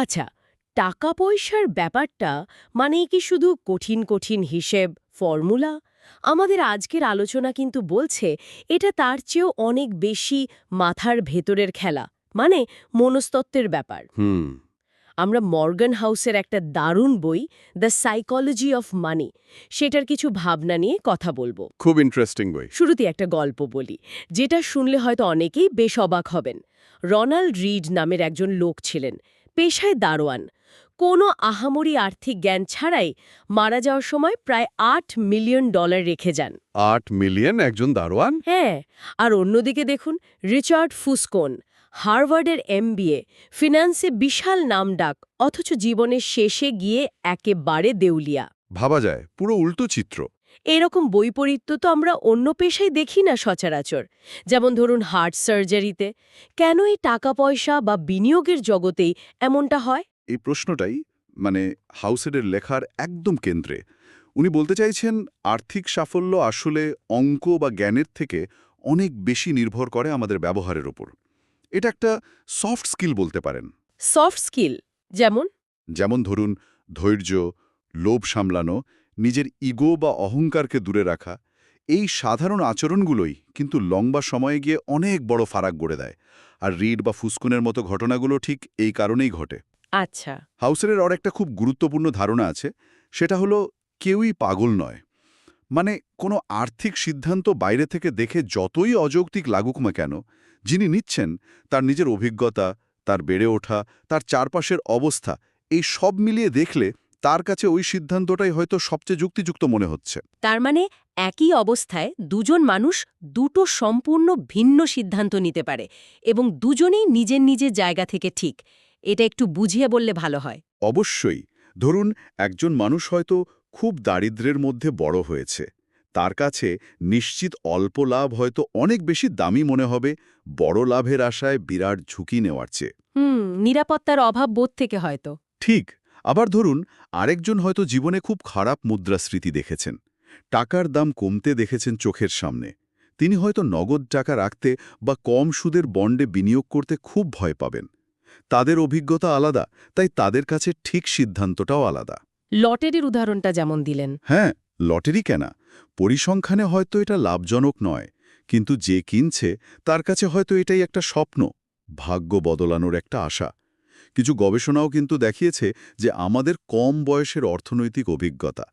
আচ্ছা, টাকা পয়সার ব্যাপারটা মানে কি শুধু কঠিন কঠিন হিসেব, ফর্মুলা? আমাদের আজকের আলোচনা কিন্তু বলছে এটা তার চেয়েও অনেক বেশি মাথার ভেতরের খেলা, মানে মনস্তত্ত্বের ব্যাপার। হুম। আমরা মর্গান হাউসের একটা দারুণ বই, দ্য সাইকোলজি অফ মানি, সেটার কিছু ভাবনা নিয়ে কথা বলবো। খুব ইন্টারেস্টিং বই। শুরুতে একটা গল্প বলি, যেটা শুনলে হয়তো অনেকেই বেশ অবাক হবেন। রনাল্ড রিড নামের একজন লোক ছিলেন, পেশায় দারোয়ান। কোনো আহামরি আর্থিক জ্ঞান ছাড়াই মারা যাওয়ার সময় প্রায় $8 মিলিয়ন রেখে যান। ৮ মিলিয়ন একজন দারোয়ান? হ্যাঁ, আর অন্যদিকে দেখুন রিচার্ড ফুসকোন, হার্ভার্ডের MBA, ফিন্যান্সে বিশাল নামডাক, অথচ জীবনের শেষে গিয়ে একেবারে দেউলিয়া। ভাবা যায়, পুরো উল্টো চিত্র। এরকম বৈপরীত্য তো আমরা অন্য পেশায় দেখি না সচরাচর। যেমন ধরুন হার্ট সার্জারিতে। কেন এই টাকা পয়সা বা বিনিয়োগের জগতেই এমনটা হয়? এই প্রশ্নটাই হাউসেডের লেখার একদম কেন্দ্রে। উনি বলতে চাইছেন, আর্থিক সাফল্য আসলে অঙ্ক বা জ্ঞানের থেকে অনেক বেশি নির্ভর করে আমাদের ব্যবহারের ওপর। এটা একটা সফট স্কিল বলতে পারেন। সফট স্কিল যেমন? যেমন ধরুন, ধৈর্য, লোভ সামলানো, নিজের ইগো বা অহংকারকে দূরে রাখা। এই সাধারণ আচরণগুলোই কিন্তু লম্বা সময়ে গিয়ে অনেক বড় ফারাক গড়ে দেয়। আর রিড বা ফুসকুনের মতো ঘটনাগুলো ঠিক এই কারণেই ঘটে। আচ্ছা। হাউসের আর একটা খুব গুরুত্বপূর্ণ ধারণা আছে, সেটা হলো কেউই পাগল নয়। মানে কোনো আর্থিক সিদ্ধান্ত বাইরে থেকে দেখে যতই অযৌক্তিক লাগুক না কেন, যিনি নিচ্ছেন তার নিজের অভিজ্ঞতা, তার বেড়ে ওঠা, তার চারপাশের অবস্থা, এই সব মিলিয়ে দেখলে তার কাছে ওই সিদ্ধান্তটাই হয়তো সবচেয়ে যুক্তিযুক্ত মনে হচ্ছে। তার মানে একই অবস্থায় দুজন মানুষ দুটো সম্পূর্ণ ভিন্ন সিদ্ধান্ত নিতে পারে এবং দুজনেই নিজের নিজের জায়গা থেকে ঠিক। এটা একটু বুঝিয়ে বললে ভালো হয়। অবশ্যই। ধরুন, একজন মানুষ হয়তো খুব দারিদ্র্যের মধ্যে বড় হয়েছে। তার কাছে নিশ্চিত অল্প লাভ হয়তো অনেক বেশি দামি মনে হবে বড় লাভের আশায় বিরাট ঝুঁকি নেওয়ার চেয়ে। নিরাপত্তার অভাব বোধ থেকে হয়তো। ঠিক। আবার ধরুন, আরেকজন হয়তো জীবনে খুব খারাপ মুদ্রাস্মৃতি দেখেছেন। টাকার দাম কমতে দেখেছেন চোখের সামনে। তিনি হয়তো নগদ টাকা রাখতে বা কম সুদের বন্ডে বিনিয়োগ করতে খুব ভয় পাবেন। তাদের অভিজ্ঞতা আলাদা, তাই তাদের কাছে ঠিক সিদ্ধান্তটাও আলাদা। লটারির উদাহরণটা যেমন দিলেন। হ্যাঁ, লটারি কেনা, পরিসংখ্যানে হয়তো এটা লাভজনক নয়, কিন্তু যে কিনছে তার কাছে হয়তো এটাই একটা স্বপ্ন, ভাগ্য বদলানোর একটা আশা। কিছু গবেষণাও কিন্তু দেখিয়েছে যে আমাদের কম বয়সের অর্থনৈতিক অভিজ্ঞতা,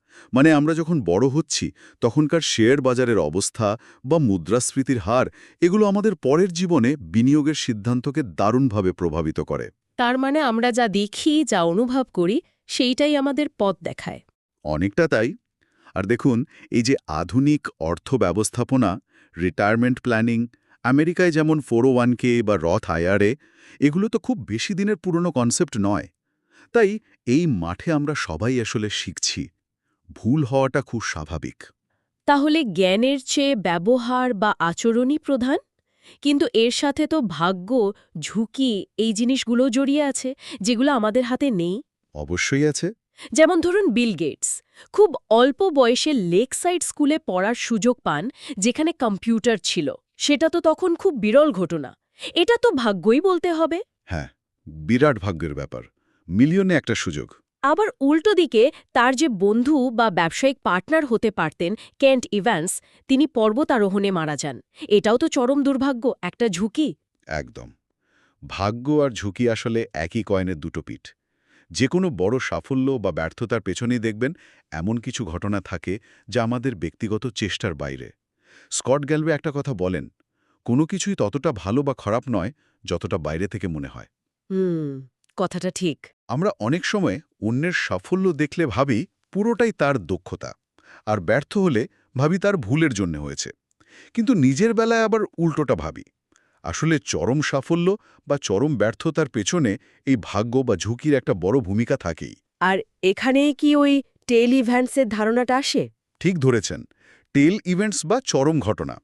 আমরা যখন বড় হচ্ছি তখনকার শেয়ার বাজারের অবস্থা বা মুদ্রাস্ফীতির হার, এগুলো আমাদের পরের জীবনে বিনিয়োগের সিদ্ধান্তকে দারুণভাবে প্রভাবিত করে। তার মানে আমরা যা দেখি, যা অনুভব করি, সেইটাই আমাদের পথ দেখায়। অনেকটা তাই। আর দেখুন, এই যে আধুনিক অর্থ ব্যবস্থাপনা, রিটায়ারমেন্ট প্ল্যানিং, আমেরিকায় যেমন 401k বা রথ আইআরএ, এগুলো তো খুব বেশি দিনের পুরনো কনসেপ্ট নয়। তাই এই মাঠে আমরা সবাই আসলে শিখছি। ভুল হওয়াটা খুব স্বাভাবিক। তাহলে জ্ঞানের চেয়ে ব্যবহার বা আচরণই প্রধান? কিন্তু এর সাথে তো ভাগ্য, ঝুঁকি, এই জিনিসগুলো জড়িয়ে আছে, যেগুলো আমাদের হাতে নেই। অবশ্যই আছে। যেমন ধরুন বিল গেটস খুব অল্প বয়সে লেক সাইড স্কুলে পড়ার সুযোগ পান, যেখানে কম্পিউটার ছিল। সেটা তো তখন খুব বিরল ঘটনা। এটা তো ভাগ্যই বলতে হবে। হ্যাঁ, বিরাট ভাগ্যের ব্যাপার। মিলিয়নে একটা সুযোগ। আবার উল্টো দিকে তার যে বন্ধু বা ব্যবসায়িক পার্টনার হতে পারতেন, কেন্ট ইভ্যান্স, তিনি পর্বতারোহণে মারা যান। এটাও তো চরম দুর্ভাগ্য, একটা ঝুঁকি। একদম। ভাগ্য আর ঝুঁকি আসলে একই কয়েনের দুটো পিঠ। যে কোনো বড় সাফল্য বা ব্যর্থতার পেছনেই দেখবেন এমন কিছু ঘটনা থাকে যা আমাদের ব্যক্তিগত চেষ্টার বাইরে। স্কট গ্যালওয়ে একটা কথা বলেন, কোনো কিছুই ততটা ভালো বা খারাপ নয় যতটা বাইরে থেকে মনে হয়। কথাটা ঠিক। আমরা অনেক সময় অন্যের সাফল্য দেখলে ভাবি পুরোটাই তার দক্ষতা, আর ব্যর্থ হলে ভাবি তার ভুলের জন্য হয়েছে। কিন্তু নিজের বেলায় আবার উল্টোটা ভাবি। আসলে চরম সাফল্য বা চরম ব্যর্থতার পেছনে এই ভাগ্য বা ঝুঁকির একটা বড় ভূমিকা থাকেই। আর এখানেই কি ওই টেল ইভ্যান্সের ধারণাটা আসে? ঠিক ধরেছেন, টেল ইভেন্টস বা চরম ঘটনা।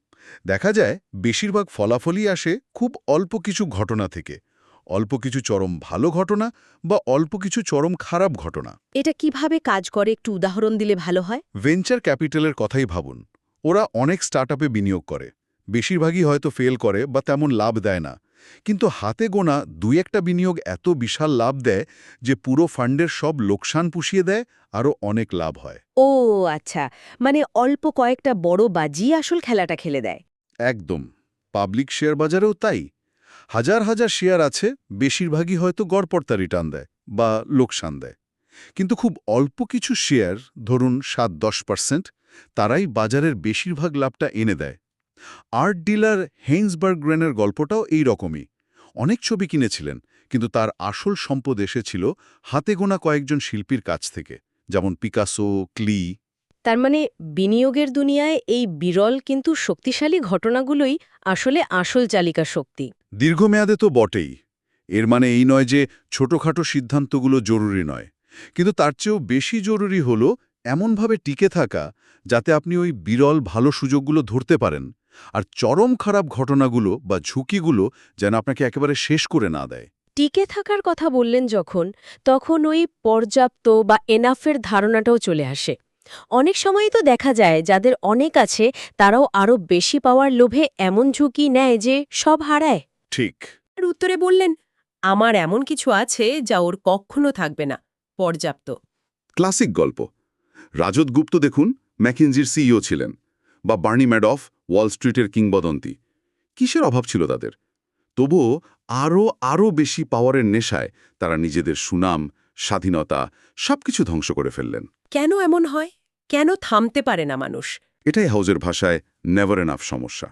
দেখা যায় বেশিরভাগ ফলাফলই আসে খুব অল্প কিছু ঘটনা থেকে, অল্প কিছু চরম ভালো ঘটনা বা অল্প কিছু চরম খারাপ ঘটনা। এটা কিভাবে কাজ করে একটু উদাহরণ দিলে ভালো হয়। ভেঞ্চার ক্যাপিটালের কথাই ভাবুন। ওরা অনেক স্টার্টআপে বিনিয়োগ করে, বেশিরভাগই হয়তো ফেল করে বা তেমন লাভ দেয় না, কিন্তু হাতে গোনা দুই একটা বিনিয়োগ এত বিশাল লাভ দেয় যে পুরো ফান্ডের সব লোকসান পুষিয়ে দেয়, আরও অনেক লাভ হয়। ও আচ্ছা, মানে অল্প কয়েকটা বড় বাজি আসল খেলাটা খেলে দেয়। একদম। পাবলিক শেয়ার বাজারেও তাই। হাজার হাজার শেয়ার আছে, বেশিরভাগই হয়তো গড়পড়তা রিটার্ন দেয় বা লোকসান দেয়। কিন্তু খুব অল্প কিছু শেয়ার, ধরুন 7-10%, তারাই বাজারের বেশিরভাগ লাভটা এনে দেয়। আর্ট ডিলার হেইন্সবার্গ গ্রেনের গল্পটাও এই রকমই। অনেক ছবি কিনেছিলেন, কিন্তু তার আসল সম্পদ এসেছিল হাতে গোনা কয়েকজন শিল্পীর কাছ থেকে, যেমন পিকাসো, ক্লি। তার মানে বিনিয়োগের দুনিয়ায় এই বিরল কিন্তু শক্তিশালী ঘটনাগুলোই আসলে আসল চালিকা শক্তি। দীর্ঘমেয়াদে তো বটেই। এর মানে এই নয় যে ছোটখাটো সিদ্ধান্তগুলো জরুরি নয়, কিন্তু তার চেয়েও বেশি জরুরি হলো এমনভাবে টিকে থাকা যাতে আপনি ওই বিরল ভালো সুযোগগুলো ধরতে পারেন, আর চরম খারাপ ঘটনাগুলো বা ঝুঁকিগুলো যেন আপনাকে একেবারে শেষ করে না দেয়। টিকে থাকার কথা বললেন যখন, তখন ওই পর্যাপ্ত বা এনাফের ধারণাটাও চলে আসে। অনেক সময়ই তো দেখা যায় যাদের অনেক আছে তারাও আরও বেশি পাওয়ার লোভে এমন ঝুঁকি নেয় যে সব হারায়। ঠিক। আর উত্তরে বললেন, আমার এমন কিছু আছে যা ওর কখনো থাকবে না, পর্যাপ্ত। ক্লাসিক গল্প। রাজত গুপ্ত দেখুন, ম্যাকিনজির সিইও ছিলেন, বা বার্নি ম্যাডফ, ওয়াল স্ট্রিটের কিংবদন্তি। কিসের অভাব ছিল তাদের? তবুও আরও বেশি পাওয়ারের নেশায় তারা নিজেদের সুনাম, স্বাধীনতা সবকিছু ধ্বংস করে ফেললেন। কেন এমন হয়? কেন থামতে পারে না মানুষ? এটাই হাউজের ভাষায় নেভার এনাফ সমস্যা।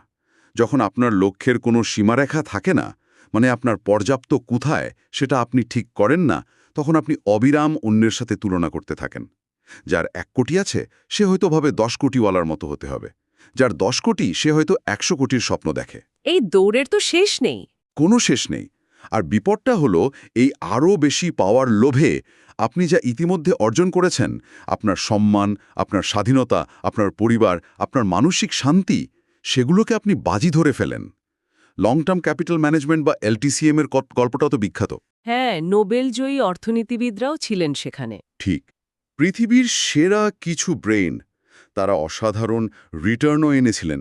যখন আপনার লক্ষ্যের কোনো সীমারেখা থাকে না, মানে আপনার পর্যাপ্ত কোথায় সেটা আপনি ঠিক করেন না, তখন আপনি অবিরাম অন্যের সাথে তুলনা করতে থাকেন। যার 1 কোটি আছে সে হয়তো ভাবে 10 কোটিওয়ালার মতো হতে হবে, যার 10 কোটি সে হয়তো 100 কোটির স্বপ্ন দেখে। এই দৌড়ের তো শেষ নেই। কোনো শেষ নেই। আর বিপদটা হলো, এই আরও বেশি পাওয়ার লোভে আপনি যা ইতিমধ্যে অর্জন করেছেন, আপনার সম্মান, আপনার স্বাধীনতা, আপনার পরিবার, আপনার মানসিক শান্তি, সেগুলোকে আপনি বাজি ধরে ফেলেন। লং টার্ম ক্যাপিটাল ম্যানেজমেন্ট বা LTCM এর গল্পটাও তো বিখ্যাত। হ্যাঁ, নোবেলজয়ী অর্থনীতিবিদরাও ছিলেন সেখানে। ঠিক। পৃথিবীর সেরা কিছু ব্রেইন, তারা অসাধারণ রিটার্নও এনেছিলেন।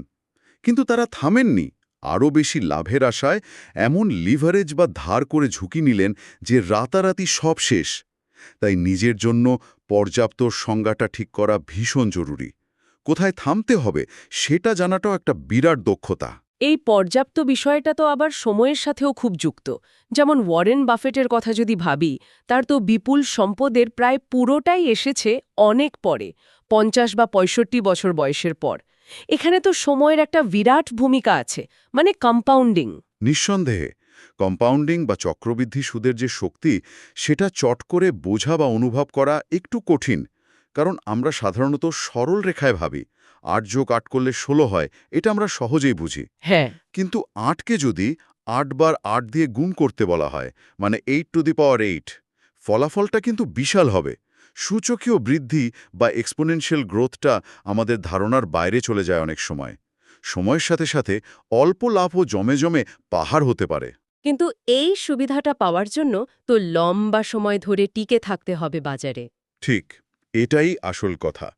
কিন্তু তারা থামেননি। আরও বেশি লাভের আশায় এমন লিভারেজ বা ধার করে ঝুঁকি নিলেন যে রাতারাতি সব শেষ। তাই নিজের জন্য পর্যাপ্ত সংজ্ঞাটা ঠিক করা ভীষণ জরুরি। কোথায় থামতে হবে সেটা জানাটাও একটা বিরাট দক্ষতা। এই পর্যাপ্ত বিষয়টা তো আবার সময়ের সাথেও খুব যুক্ত। যেমন ওয়ারেন বাফেটের কথা যদি ভাবি, তার তো বিপুল সম্পদের প্রায় পুরোটাই এসেছে অনেক পরে, 50 বা 65 বছর বয়সের পর। এখানে তো সময়ের একটা বিরাট ভূমিকা আছে, মানে কম্পাউন্ডিং। নিঃসন্দেহে কম্পাউন্ডিং বা চক্রবৃদ্ধি সুদের যে শক্তি, সেটা চট করে বোঝা বা অনুভব করা একটু কঠিন। কারণ আমরা সাধারণত সরল রেখায় ভাবি, 8+8 করলে 16 হয়, এটা আমরা সহজেই বুঝি। হ্যাঁ, কিন্তু 8কে যদি 8 বার 8 দিয়ে গুণ করতে বলা হয়, মানে 8 টু দি পাওয়ার 8, ফলাফলটা কিন্তু বিশাল হবে। সূচকীয় বৃদ্ধি বা এক্সপোনেনশিয়াল গ্রোথটা আমাদের ধারণার বাইরে চলে যায় অনেক সময়। সময়ের সাথে সাথে অল্প লাভও জমে জমে পাহাড় হতে পারে। কিন্তু এই সুবিধাটা পাওয়ার জন্য তো লম্বা সময় ধরে টিকে থাকতে হবে বাজারে। ঠিক, এটাই আসল কথা।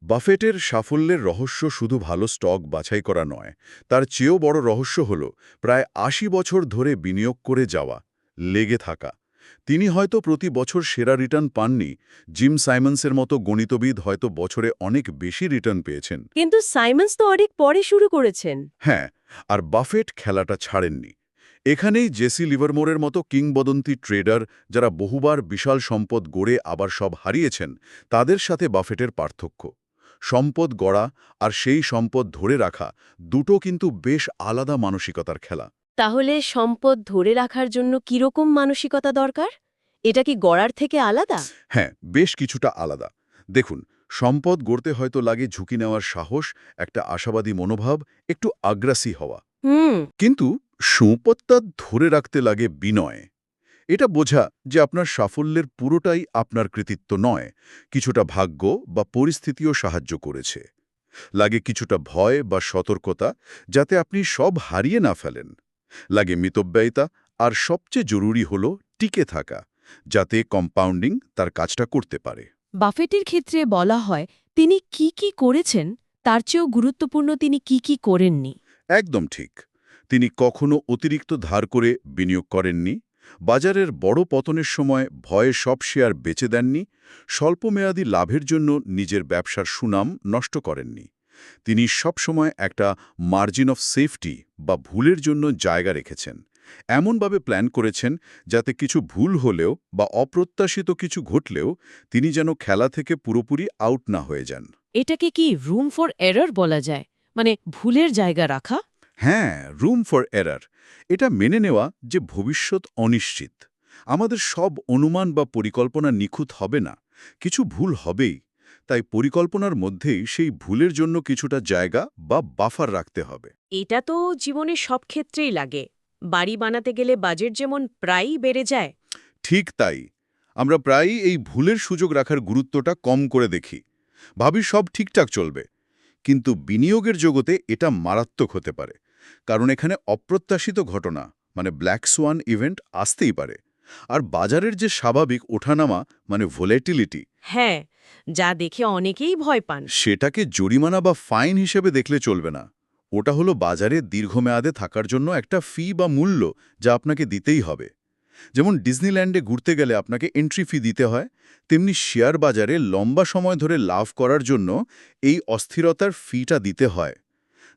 বাফেটের সাফল্যের রহস্য শুধু ভালো স্টক বাছাই করা নয়, তার চেয়েও বড় রহস্য হল প্রায় ৮০ বছর ধরে বিনিয়োগ করে যাওয়া, লেগে থাকা। তিনি হয়তো প্রতি বছর সেরা রিটার্ন পাননি, জিম সাইমন্সের মতো গণিতবিদ হয়তো বছরে অনেক বেশি রিটার্ন পেয়েছেন। কিন্তু সাইমন্স তো অনেক পরে শুরু করেছেন। হ্যাঁ, আর বাফেট খেলাটা ছাড়েননি। এখানেই জেসি লিভারমোরের মতো কিংবদন্তি ট্রেডার, যারা বহুবার বিশাল সম্পদ গড়ে আবার সব হারিয়েছেন, তাদের সাথে বাফেটের পার্থক্য। সম্পদ গড়া আর সেই সম্পদ ধরে রাখা দুটো কিন্তু বেশ আলাদা মানসিকতার খেলা। তাহলে সম্পদ ধরে রাখার জন্য কিরকম মানসিকতা দরকার? এটা কি গড়ার থেকে আলাদা? হ্যাঁ, বেশ কিছুটা আলাদা। দেখুন, সম্পদ গড়তে হয়তো লাগে ঝুঁকি নেওয়ার সাহস, একটা আশাবাদী মনোভাব, একটু আগ্রাসী হওয়া। হুম। কিন্তু সম্পদটা ধরে রাখতে লাগে বিনয়। এটা বোঝা যে আপনার সাফল্যের পুরোটাই আপনার কৃতিত্ব নয়, কিছুটা ভাগ্য বা পরিস্থিতিও সাহায্য করেছে। লাগে কিছুটা ভয় বা সতর্কতা, যাতে আপনি সব হারিয়ে না ফেলেন। লাগে মিতব্যয়িতা, আর সবচেয়ে জরুরি হল টিকে থাকা, যাতে কম্পাউন্ডিং তার কাজটা করতে পারে। বাফেটের ক্ষেত্রে বলা হয় তিনি কি করেছেন, তার চেয়েও গুরুত্বপূর্ণ তিনি কি করেননি। একদম ঠিক। তিনি কখনো অতিরিক্ত ধার করে বিনিয়োগ করেননি, বাজারের বড় পতনের সময় ভয়ে সব শেয়ার বেচে দেননি, স্বল্পমেয়াদী লাভের জন্য নিজের ব্যবসার সুনাম নষ্ট করেননি। তিনি সবসময় একটা মার্জিন অফ সেফটি বা ভুলের জন্য জায়গা রেখেছেন। এমনভাবে প্ল্যান করেছেন যাতে কিছু ভুল হলেও বা অপ্রত্যাশিত কিছু ঘটলেও তিনি যেন খেলা থেকে পুরোপুরি আউট না হয়ে যান। এটাকে কি রুম ফর এরর বলা যায়, মানে ভুলের জায়গা রাখা? হ্যাঁ, রুম ফর এরার। এটা মেনে নেওয়া যে ভবিষ্যৎ অনিশ্চিত। আমাদের সব অনুমান বা পরিকল্পনা নিখুঁত হবে না, কিছু ভুল হবেই। তাই পরিকল্পনার মধ্যেই সেই ভুলের জন্য কিছুটা জায়গা বা বাফার রাখতে হবে। এটা তো জীবনে সব ক্ষেত্রেই লাগে। বাড়ি বানাতে গেলে বাজেট যেমন প্রায়ই বেড়ে যায়। ঠিক তাই, আমরা প্রায়ই এই ভুলের সুযোগ রাখার গুরুত্বটা কম করে দেখি। ভাবি সব ঠিকঠাক চলবে। কিন্তু বিনিয়োগের জগতে এটা মারাত্মক হতে পারে, কারণ এখানে অপ্রত্যাশিত ঘটনা মানে ব্ল্যাক সোয়ান ইভেন্ট আসতেই পারে। আর বাজারের যে স্বাভাবিক ওঠানামা মানে ভোলেটিলিটি, হ্যাঁ, যা দেখে অনেকেই ভয় পান। সেটাকে জরিমানা বা ফাইন হিসেবে দেখলে চলবে না। ওটা হলো বাজারে দীর্ঘমেয়াদে থাকার জন্য একটা ফি বা মূল্য যা আপনাকে দিতেই হবে। যেমন ডিজনিল্যান্ডে ঘুরতে গেলে আপনাকে এন্ট্রি ফি দিতে হয়, তেমনি শেয়ার বাজারে লম্বা সময় ধরে লাভ করার জন্য এই অস্থিরতার ফিটা দিতে হয়।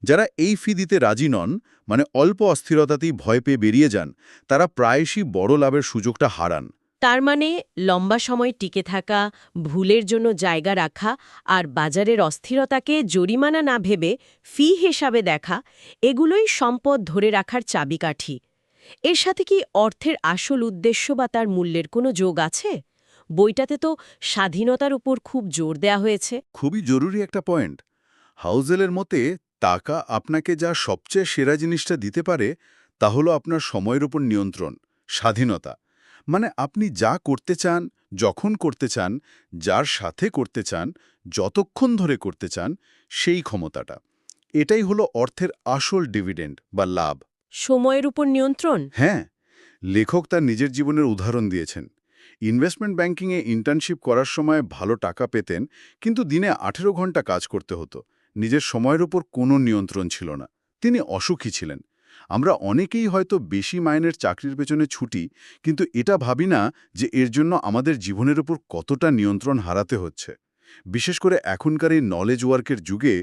যারা এই ফি দিতে রাজি নন, মানে অল্প অস্থিরতাতেই ভয় পেয়ে বেরিয়ে যান, তারা প্রায়শই বড় লাভের সুযোগটা হারান। তার মানে লম্বা সময় টিকে থাকা, ভুলের জন্য জায়গা রাখা আর বাজারের অস্থিরতাকে জরিমানা না ভেবে ফি হিসাবে দেখা, এগুলোই সম্পদ ধরে রাখার চাবিকাঠি। এর সাথে কি অর্থের আসল উদ্দেশ্য বা তার মূল্যের কোনো যোগ আছে? বইটাতে তো স্বাধীনতার উপর খুব জোর দেয়া হয়েছে। খুবই জরুরি একটা পয়েন্ট। হাউজেলের মতে টাকা আপনাকে যা সবচেয়ে সেরা জিনিসটা দিতে পারে তা হলো আপনার সময়ের উপর নিয়ন্ত্রণ, স্বাধীনতা। মানে আপনি যা করতে চান, যখন করতে চান, যার সাথে করতে চান, যতক্ষণ ধরে করতে চান, সেই ক্ষমতাটা। এটাই হলো অর্থের আসল ডিভিডেন্ড বা লাভ। সময়ের উপর নিয়ন্ত্রণ? হ্যাঁ, লেখক তার নিজের জীবনের উদাহরণ দিয়েছেন। ইনভেস্টমেন্ট ব্যাংকিংয়ে ইন্টার্নশিপ করার সময় ভালো টাকা পেতেন, কিন্তু দিনে 18 ঘন্টা কাজ করতে হতো। নিজের সময়ের উপর কোনো নিয়ন্ত্রণ ছিল না। তিনি অসুখী ছিলেন। আমরা অনেকেই হয়তো বেশি মাইনের চাকরির পেছনে ছুটি, কিন্তু এটা ভাবি না যে এর জন্য আমাদের জীবনের উপর কতটা নিয়ন্ত্রণ হারাতে হচ্ছে। বিশেষ করে এখনকার এই নলেজ ওয়ার্কের যুগে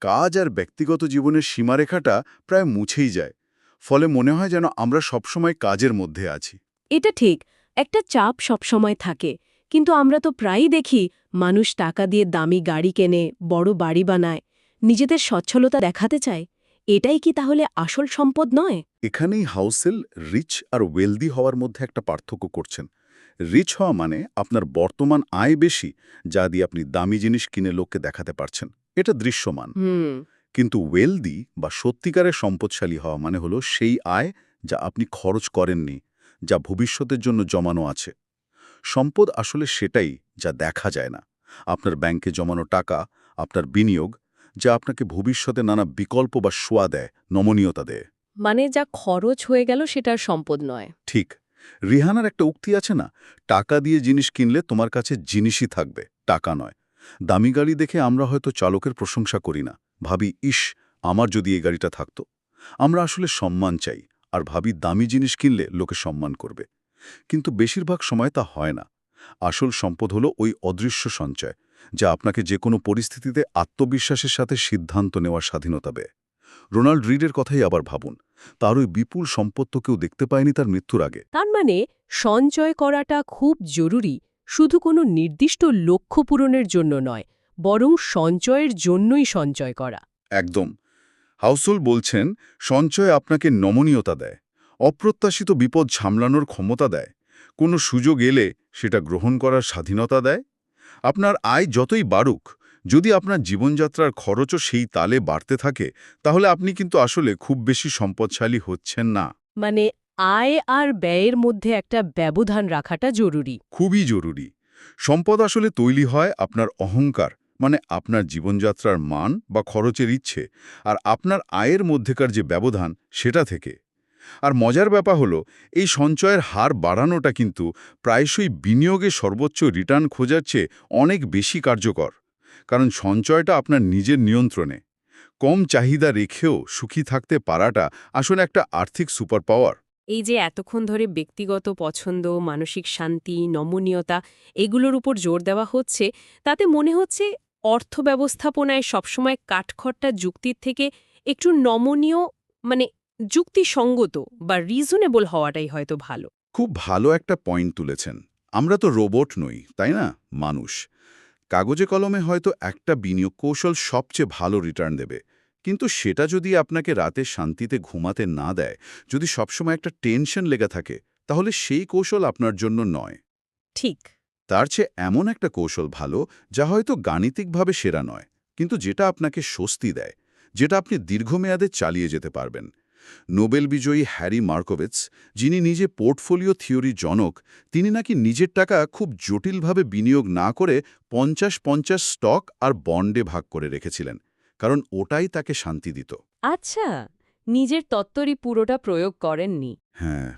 কাজ আর ব্যক্তিগত জীবনের সীমারেখাটা প্রায় মুছেই যায়। ফলে মনে হয় যেন আমরা সবসময় কাজের মধ্যে আছি। এটা ঠিক, একটা চাপ সবসময় থাকে। কিন্তু আমরা তো প্রায়ই দেখি মানুষ টাকা দিয়ে দামি গাড়ি কেনে, বড় বাড়ি বানায়, নিজেদের সচ্ছলতা দেখাতে চায়। এটাই কি তাহলে আসল সম্পদ নয়? এখানেই হাউসেল রিচ আর ওয়েলদি হওয়ার মধ্যে একটা পার্থক্য করছেন। রিচ হওয়া মানে আপনার বর্তমান আয় বেশি, যা দিয়ে আপনি দামি জিনিস কিনে লোককে দেখাতে পারছেন। এটা দৃশ্যমান। হুম। কিন্তু ওয়েলদি বা সত্যিকারের সম্পদশালী হওয়া মানে হলো সেই আয় যা আপনি খরচ করেননি, যা ভবিষ্যতের জন্য জমানো আছে। সম্পদ আসলে সেটাই যা দেখা যায় না। আপনার ব্যাংকে জমানো টাকা, আপনার বিনিয়োগ, যা আপনাকে ভবিষ্যতে নানা বিকল্প বা সোয়া দেয়, নমনীয়তা দেয়। মানে যা খরচ হয়ে গেল সেটার সম্পদ নয়। ঠিক। রিহানার একটা উক্তি আছে না, টাকা দিয়ে জিনিস কিনলে তোমার কাছে জিনিসই থাকবে, টাকা নয়। দামি গাড়ি দেখে আমরা হয়তো চালকের প্রশংসা করি না, ভাবি ইস, আমার যদি এই গাড়িটা থাকতো। আমরা আসলে সম্মান চাই, আর ভাবি দামি জিনিস কিনলে লোকে সম্মান করবে। কিন্তু বেশিরভাগ সময় তা হয় না। আসল সম্পদ হলো ওই অদৃশ্য সঞ্চয়, যা আপনাকে যে কোনো পরিস্থিতিতে আত্মবিশ্বাসের সাথে সিদ্ধান্ত নেওয়ার স্বাধীনতা দেয়। রোনাল্ড রিডের কথাই আবার ভাবুন। তার ওই বিপুল সম্পদ তো কেউ দেখতে পায়নি তার মৃত্যুর আগে। তার মানে সঞ্চয় করাটা খুব জরুরি, শুধু কোনো নির্দিষ্ট লক্ষ্য পূরণের জন্য নয়, বরং সঞ্চয়ের জন্যই সঞ্চয় করা। একদম। হাউসোল বলছেন, সঞ্চয় আপনাকে নমনীয়তা দেয়, অপ্রত্যাশিত বিপদ সামলানোর ক্ষমতা দেয়, কোনো সুযোগ এলে সেটা গ্রহণ করার স্বাধীনতা দেয়। আপনার আয় যতই বাড়ুক, যদি আপনার জীবনযাত্রার খরচও সেই তালে বাড়তে থাকে, তাহলে আপনি কিন্তু আসলে খুব বেশি সম্পদশালী হচ্ছেন না। মানে আয় আর ব্যয়ের মধ্যে একটা ব্যবধান রাখাটা জরুরি। খুবই জরুরি। সম্পদ আসলে তৈরি হয় আপনার অহংকার, মানে আপনার জীবনযাত্রার মান বা খরচের ইচ্ছে, আর আপনার আয়ের মধ্যেকার যে ব্যবধান সেটা থেকে। আর মজার ব্যাপার হলো, এই সঞ্চয়ের হার বাড়ানোটা কিন্তু প্রায়শই বিনিয়োগে সর্বোচ্চ রিটার্ন খোঁজার চেয়ে অনেক বেশি কার্যকর। কারণ সঞ্চয়টা আপনার নিজের নিয়ন্ত্রণে। কম চাহিদা রেখেও সুখী থাকতে পারাটা আসলে একটা আর্থিক সুপার পাওয়ার। এই যে এতক্ষণ ধরে ব্যক্তিগত পছন্দ, মানসিক শান্তি, নমনীয়তা এগুলোর উপর জোর দেওয়া হচ্ছে, তাতে মনে হচ্ছে অর্থ ব্যবস্থাপনায় সবসময় কাঠখড়টা যুক্তির থেকে একটু নমনীয়, মানে যুক্তিসঙ্গত বা রিজনেবল হওয়াটাই হয়তো ভালো। খুব ভালো একটা পয়েন্ট তুলেছেন। আমরা তো রোবট নই, তাই না? মানুষ। কাগজে কলমে হয়তো একটা বিনিয়োগ কৌশল সবচেয়ে ভালো রিটার্ন দেবে, কিন্তু সেটা যদি আপনাকে রাতে শান্তিতে ঘুমাতে না দেয়, যদি সবসময় একটা টেনশন লেগে থাকে, তাহলে সেই কৌশল আপনার জন্য নয়। ঠিক। তার চেয়ে এমন একটা কৌশল ভালো, যা হয়তো গাণিতিকভাবে সেরা নয়, কিন্তু যেটা আপনাকে স্বস্তি দেয়, যেটা আপনি দীর্ঘমেয়াদে চালিয়ে যেতে পারবেন। নোবেল বিজয়ী হ্যারি মার্কোভিটস, যিনি নিজে পোর্টফোলিও থিওরি জনক, তিনি নাকি নিজের টাকা খুব জটিলভাবে বিনিয়োগ না করে ৫০-৫০ স্টক আর বন্ডে ভাগ করে রেখেছিলেন, কারণ ওটাই তাকে শান্তি দিত। আচ্ছা, নিজের তত্ত্বরই পুরোটা প্রয়োগ করেননি। হ্যাঁ,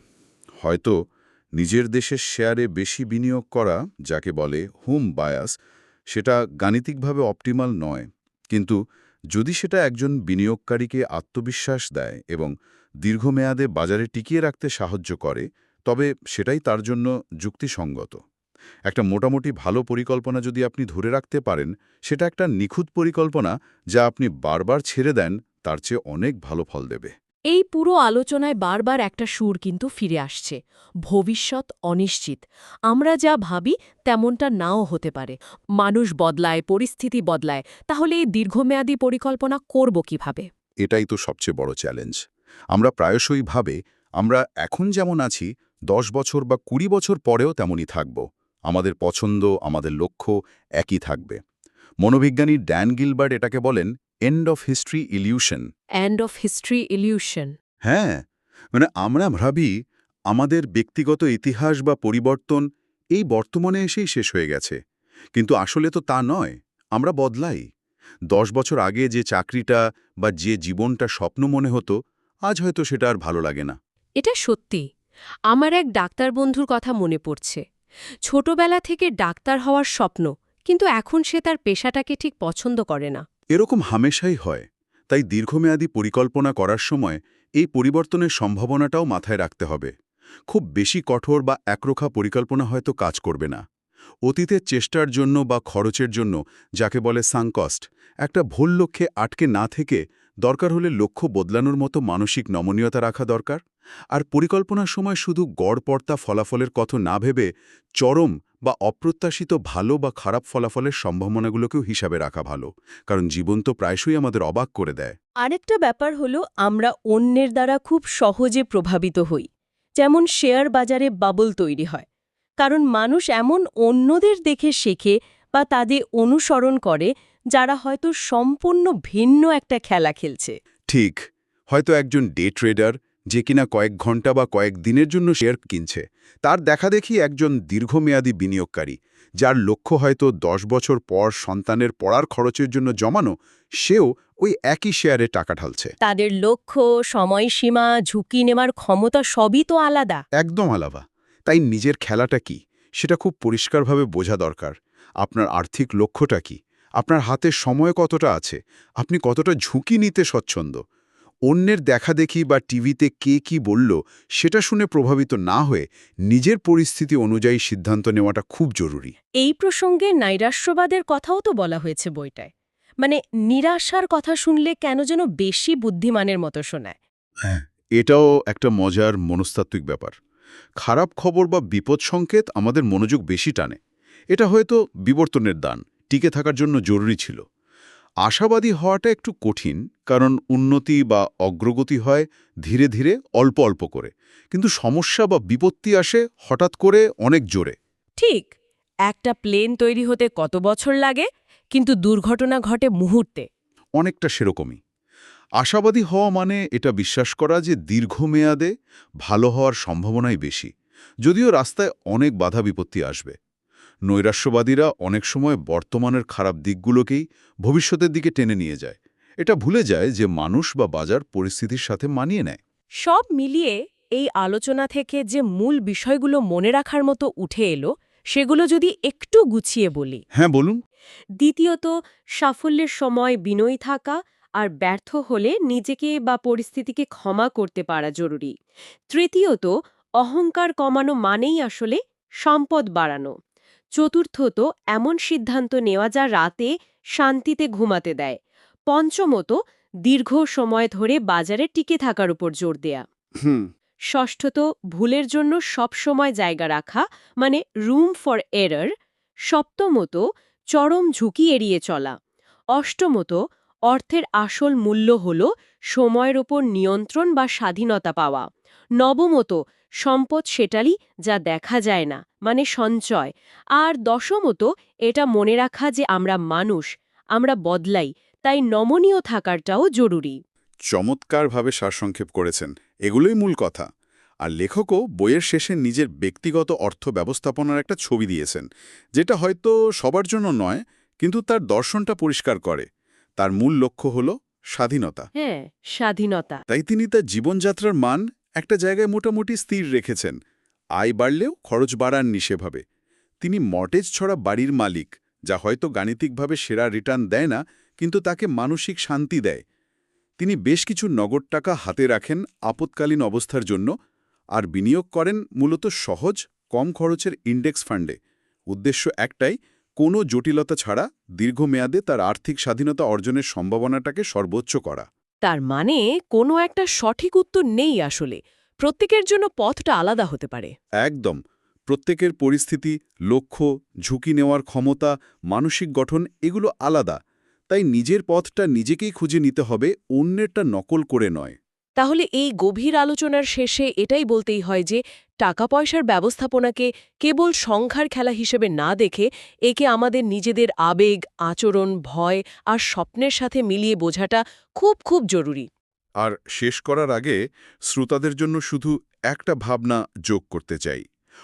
হয়তো নিজের দেশের শেয়ারে বেশি বিনিয়োগ করা, যাকে বলে হোম বায়াস, সেটা গাণিতিকভাবে অপটিমাল নয়, কিন্তু যদি সেটা একজন বিনিয়োগকারীকে আত্মবিশ্বাস দেয় এবং দীর্ঘমেয়াদে বাজারে টিকিয়ে রাখতে সাহায্য করে, তবে সেটাই তার জন্য যুক্তিসঙ্গত। একটা মোটামুটি ভালো পরিকল্পনা যদি আপনি ধরে রাখতে পারেন, সেটা একটা নিখুঁত পরিকল্পনা যা আপনি বারবার ছেড়ে দেন, তার চেয়ে অনেক ভালো ফল দেবে। এই পুরো আলোচনায় বারবার একটা সুর কিন্তু ফিরে আসছে, ভবিষ্যৎ অনিশ্চিত। আমরা যা ভাবি তেমনটা নাও হতে পারে। মানুষ বদলায়, পরিস্থিতি বদলায়, তাহলে এই দীর্ঘমেয়াদী পরিকল্পনা করব কিভাবে? এটাই তো সবচেয়ে বড় চ্যালেঞ্জ। আমরা প্রায়শই ভাবে আমরা এখন যেমন আছি ১০ বছর বা ২০ বছর পরেও তেমনই থাকব। আমাদের পছন্দ, আমাদের লক্ষ্য একই থাকবে। মনোবিজ্ঞানী ড্যান গিলবার্ট এটাকে বলেন end of history illusion. End of history illusion. হ্যাঁ, মানে আমরা ভাবি আমাদের ব্যক্তিগত ইতিহাস বা পরিবর্তন এই বর্তমানে এসেই শেষ হয়ে গেছে। কিন্তু আসলে তো তা নয়, আমরা বদলাই। ১০ বছর আগে যে চাকরিটা বা যে জীবনটা স্বপ্ন মনে হতো, আজ হয়তো সেটা আর ভালো লাগে না। এটা সত্যি। আমার এক ডাক্তার বন্ধুর কথা মনে পড়ছে। ছোটবেলা থেকে ডাক্তার হওয়ার স্বপ্ন, কিন্তু এখন সে তার পেশাটাকে ঠিক পছন্দ করে না। এরকম হামেশাই হয়। তাই দীর্ঘমেয়াদী পরিকল্পনা করার সময় এই পরিবর্তনের সম্ভাবনাটাও মাথায় রাখতে হবে। খুব বেশি কঠোর বা একরোখা পরিকল্পনা হয়তো কাজ করবে না। অতীতের চেষ্টার জন্য বা খরচের জন্য, যাকে বলে সাঙ্ক কস্ট, একটা ভুল লক্ষ্যে আটকে না থেকে দরকার হলে লক্ষ্য বদলানোর মতো মানসিক নমনীয়তা রাখা দরকার। আর পরিকল্পনার সময় শুধু গড়পড়তা ফলাফলের কথা না ভেবে চরম বা অপ্রত্যাশিত ভালো বা খারাপ ফলাফলের সম্ভাবনাগুলোকেও হিসাবে রাখা ভালো, কারণ জীবন তো প্রায়শই আমাদের অবাক করে দেয়। আরেকটা ব্যাপার হলো, আমরা অন্যের দ্বারা খুব সহজে প্রভাবিত হই। যেমন শেয়ার বাজারে বাবল তৈরি হয়, কারণ মানুষ এমন অন্যদের দেখে শেখে বা তাদের অনুসরণ করে যারা হয়তো সম্পূর্ণ ভিন্ন একটা খেলা খেলছে। ঠিক, হয়তো একজন ডে ট্রেডার, যে কিনা কয়েক ঘন্টা বা কয়েক দিনের জন্য শেয়ার কিনছে, তার দেখাদেখি একজন দীর্ঘমেয়াদী বিনিয়োগকারী, যার লক্ষ্য হয়তো ১০ বছর পর সন্তানের পড়ার খরচের জন্য জমানো, সেও ওই একই শেয়ারে টাকা ঢালছে। তাদের লক্ষ্য, সময়সীমা, ঝুঁকি নেওয়ার ক্ষমতা সবই তো আলাদা। একদম আলাদা। তাই নিজের খেলাটা কি, সেটা খুব পরিষ্কারভাবে বোঝা দরকার। আপনার আর্থিক লক্ষ্যটা কি, আপনার হাতে সময় কতটা আছে, আপনি কতটা ঝুঁকি নিতে স্বচ্ছন্দ। অন্যের দেখাদেখি বা টিভিতে কে কি বলল, সেটা শুনে প্রভাবিত না হয়ে নিজের পরিস্থিতি অনুযায়ী সিদ্ধান্ত নেওয়াটা খুব জরুরি। এই প্রসঙ্গে নৈরাশ্যবাদের কথাও তো বলা হয়েছে বইটায়। মানে নিরাশার কথা শুনলে কেন যেন বেশি বুদ্ধিমানের মতো শোনায়। হ্যাঁ, এটাও একটা মজার মনস্তাত্ত্বিক ব্যাপার। খারাপ খবর বা বিপদ সংকেত আমাদের মনোযোগ বেশি টানে। এটা হয়তো বিবর্তনের দান, টিকে থাকার জন্য জরুরি ছিল। আশাবাদী হওয়াটা একটু কঠিন, কারণ উন্নতি বা অগ্রগতি হয় ধীরে ধীরে, অল্প অল্প করে, কিন্তু সমস্যা বা বিপত্তি আসে হঠাৎ করে, অনেক জোরে। ঠিক, একটা প্লেন তৈরি হতে কত বছর লাগে, কিন্তু দুর্ঘটনা ঘটে মুহূর্তে। অনেকটা সেরকমই। আশাবাদী হওয়া মানে এটা বিশ্বাস করা যে দীর্ঘমেয়াদে ভালো হওয়ার সম্ভাবনাই বেশি, যদিও রাস্তায় অনেক বাধা বিপত্তি আসবে। নৈরাশ্যবাদীরা অনেক সময় বর্তমানের খারাপ দিকগুলোকেই ভবিষ্যতের দিকে টেনে নিয়ে যায়। এটা ভুলে যায় যে মানুষ বা বাজার পরিস্থিতির সাথে মানিয়ে নেয়। সব মিলিয়ে এই আলোচনা থেকে যে মূল বিষয়গুলো মনে রাখার মতো উঠে এলো, সেগুলো যদি একটু গুছিয়ে বলি। হ্যাঁ, বলুন। দ্বিতীয়ত, সাফল্যের সময় বিনয়ী থাকা আর ব্যর্থ হলে নিজেকে বা পরিস্থিতিকে ক্ষমা করতে পারা জরুরি। তৃতীয়ত, অহংকার কমানো মানেই আসলে সম্পদ বাড়ানো। চতুর্থত, এমন সিদ্ধান্ত নেওয়া যা রাতে শান্তিতে ঘুমাতে দেয়। পঞ্চমত, দীর্ঘ সময় ধরে বাজারে টিকে থাকার উপর জোর দেয়া। হুম। ষষ্ঠত, ভুলের জন্য সবসময় জায়গা রাখা, মানে রুম ফর এরর। সপ্তমত, চরম ঝুঁকি এড়িয়ে চলা। অষ্টমত, অর্থের আসল মূল্য হল সময়ের ওপর নিয়ন্ত্রণ বা স্বাধীনতা পাওয়া। নবমত, সম্পদ সেটাই যা দেখা যায় না, মানে সঞ্চয়। আর দশমত, এটা মনে রাখা যে আমরা মানুষ, আমরা বদলাই, তাই নমনীয় থাকাটাও জরুরি। চমৎকারভাবে সারসংক্ষেপ করেছেন। এগুলোই মূল কথা। আর লেখকও বইয়ের শেষে নিজের ব্যক্তিগত অর্থ ব্যবস্থাপনার একটা ছবি দিয়েছেন, যেটা হয়তো সবার জন্য নয়, কিন্তু তার দর্শনটা পরিষ্কার করে। তার মূল লক্ষ্য হল স্বাধীনতা। হ্যাঁ, স্বাধীনতা। তাই তিনি তার জীবনযাত্রার মান একটা জায়গায় মোটামুটি স্থির রেখেছেন। আয় বাড়লেও খরচ বাড়াননি সেভাবে। তিনি মর্টেজ ছড়া বাড়ির মালিক, যা হয়তো গাণিতিকভাবে সেরা রিটার্ন দেয় না, কিন্তু তাকে মানসিক শান্তি দেয়। তিনি বেশ কিছু নগদ টাকা হাতে রাখেন আপৎকালীন অবস্থার জন্য, আর বিনিয়োগ করেন মূলত সহজ, কম খরচের ইন্ডেক্স ফান্ডে। উদ্দেশ্য একটাই, কোনো জটিলতা ছাড়া দীর্ঘমেয়াদে তার আর্থিক স্বাধীনতা অর্জনের সম্ভাবনাটাকে সর্বোচ্চ করা। তার মানে কোনো একটা সঠিক উত্তর নেই আসলে। প্রত্যেকের জন্য পথটা আলাদা হতে পারে। একদম। প্রত্যেকের পরিস্থিতি, লক্ষ্য, ঝুঁকি নেওয়ার ক্ষমতা, মানসিক গঠন এগুলো আলাদা। তাই নিজের পথটা নিজেকেই খুঁজে নিতে হবে, অন্যেরটা নকল করে নয়। তাহলে এই গভীর আলোচনার শেষে এটাই বলতেই হয় যে টাকা পয়সার ব্যবস্থাপনাকে কেবল সংখ্যার খেলা হিসেবে না দেখে একে আমাদের নিজেদের আবেগ, আচরণ, ভয় আর স্বপ্নের সাথে মিলিয়ে বোঝাটা খুব খুব জরুরি। আর শেষ করার আগে শ্রোতাদের জন্য শুধু একটা ভাবনা যোগ করতে চাই।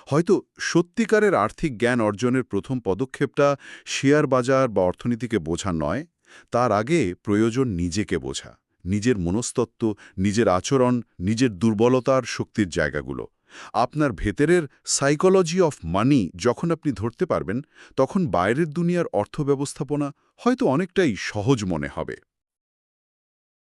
হয়তো সত্যিকারের আর্থিক জ্ঞান অর্জনের প্রথম পদক্ষেপটা শেয়ার বাজার বা অর্থনীতিকে বোঝা নয়, তার আগে প্রয়োজন নিজেকে বোঝা, নিজের মনস্তত্ত্ব, নিজের আচরণ, নিজের দুর্বলতার শক্তির জায়গাগুলো। আপনার ভেতরের সাইকোলজি অফ মানি যখন আপনি ধরতে পারবেন, তখন বাইরের দুনিয়ার অর্থ ব্যবস্থাপনা হয়তো অনেকটাই সহজ মনে হবে।